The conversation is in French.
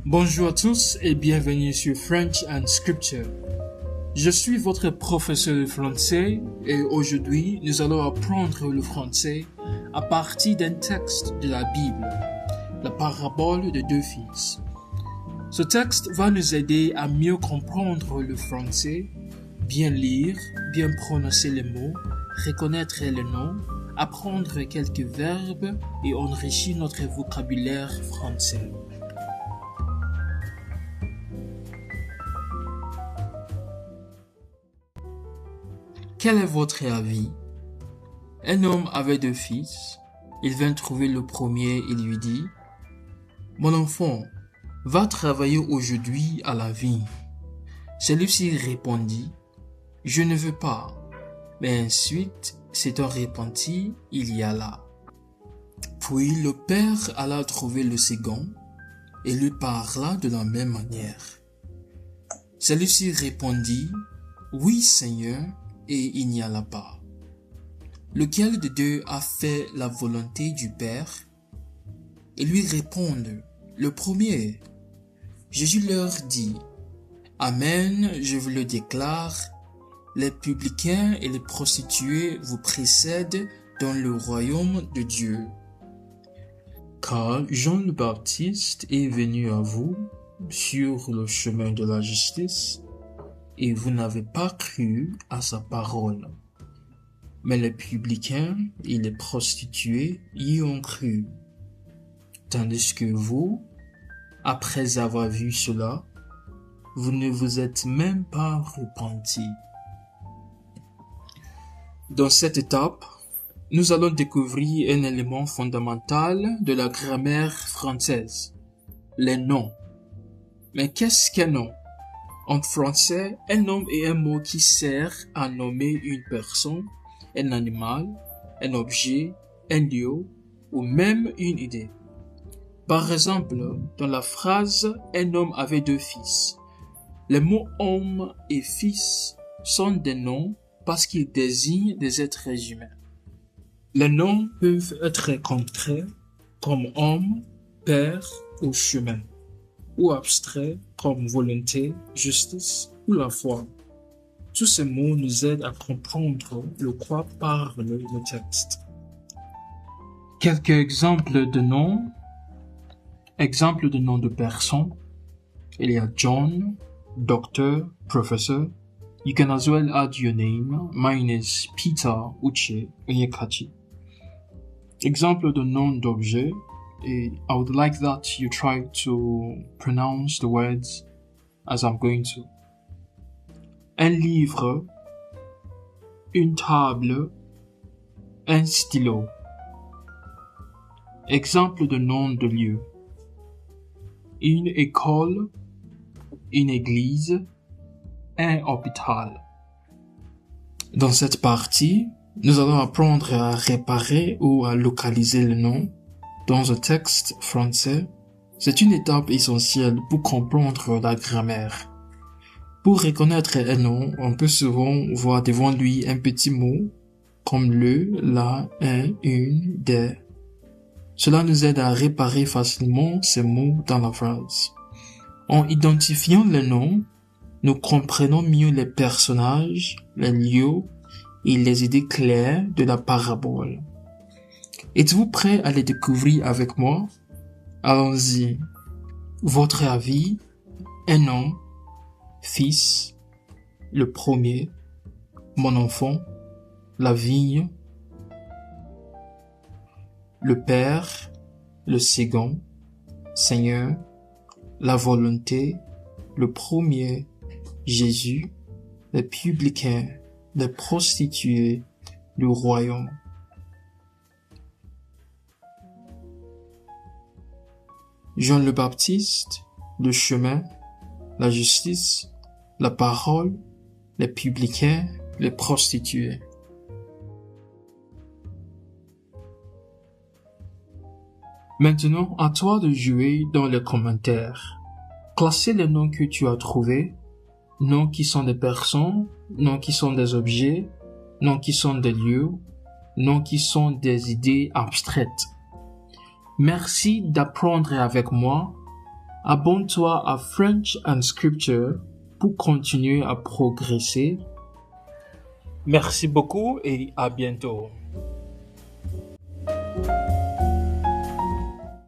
Bonjour à tous et bienvenue sur French and Scripture. Je suis votre professeur de français et aujourd'hui nous allons apprendre le français à partir d'un texte de la Bible, la parabole de deux fils. Ce texte va nous aider à mieux comprendre le français, bien lire, bien prononcer les mots, reconnaître les noms, apprendre quelques verbes et enrichir notre vocabulaire français. Quel est votre avis? Un homme avait deux fils. Il vint trouver le premier et lui dit, « Mon enfant, va travailler aujourd'hui à la vigne. » Celui-ci répondit, « Je ne veux pas. » Mais ensuite, s'étant repenti, il y alla. Puis le père alla trouver le second et lui parla de la même manière. Celui-ci répondit, « Oui, Seigneur, » et il n'y alla pas. Lequel de deux a fait la volonté du Père? Ils lui répondent, le premier. Jésus leur dit, Amen, je vous le déclare, les publicains et les prostituées vous précèdent dans le royaume de Dieu. Car Jean le Baptiste est venu à vous sur le chemin de la justice, et vous n'avez pas cru à sa parole. Mais les publicains et les prostituées y ont cru. Tandis que vous, après avoir vu cela, vous ne vous êtes même pas repentis. Dans cette étape, nous allons découvrir un élément fondamental de la grammaire française, les noms. Mais qu'est-ce qu'un nom? En français, un nom est un mot qui sert à nommer une personne, un animal, un objet, un lieu ou même une idée. Par exemple, dans la phrase « Un homme avait deux fils », les mots « homme » et « fils » sont des noms parce qu'ils désignent des êtres humains. Les noms peuvent être concrets comme homme, père ou chemin, ou abstraits comme volonté, justice ou la foi. Tous ces mots nous aident à comprendre de quoi parle le texte. Quelques exemples de noms. Exemples de noms de personnes. Il y a John, Doctor, Professor. You can as well add your name. Mine is Peter, Uche, Onyekachi. Exemple de noms d'objets. I would like that you try to pronounce the words as I'm going to. Un livre, une table, un stylo. Exemple de nom de lieu. Une école, une église, un hôpital. Dans cette partie, nous allons apprendre à réparer ou à localiser le nom. Dans un texte français, c'est une étape essentielle pour comprendre la grammaire. Pour reconnaître un nom, on peut souvent voir devant lui un petit mot, comme le, la, un, une, des. Cela nous aide à réparer facilement ces mots dans la phrase. En identifiant les noms, nous comprenons mieux les personnages, les lieux et les idées claires de la parabole. Êtes-vous prêt à les découvrir avec moi? Allons-y. Votre avis, un homme, fils, le premier, mon enfant, la vigne, le père, le second, Seigneur, la volonté, le premier, Jésus, les publicains, les prostituées, le royaume. Jean le Baptiste, le chemin, la justice, la parole, les publicains, les prostituées. Maintenant, à toi de jouer dans les commentaires. Classez les noms que tu as trouvés, noms qui sont des personnes, noms qui sont des objets, noms qui sont des lieux, noms qui sont des idées abstraites. Merci d'apprendre avec moi Abonne-toi à French and Scripture pour continuer à progresser. Merci beaucoup et à bientôt.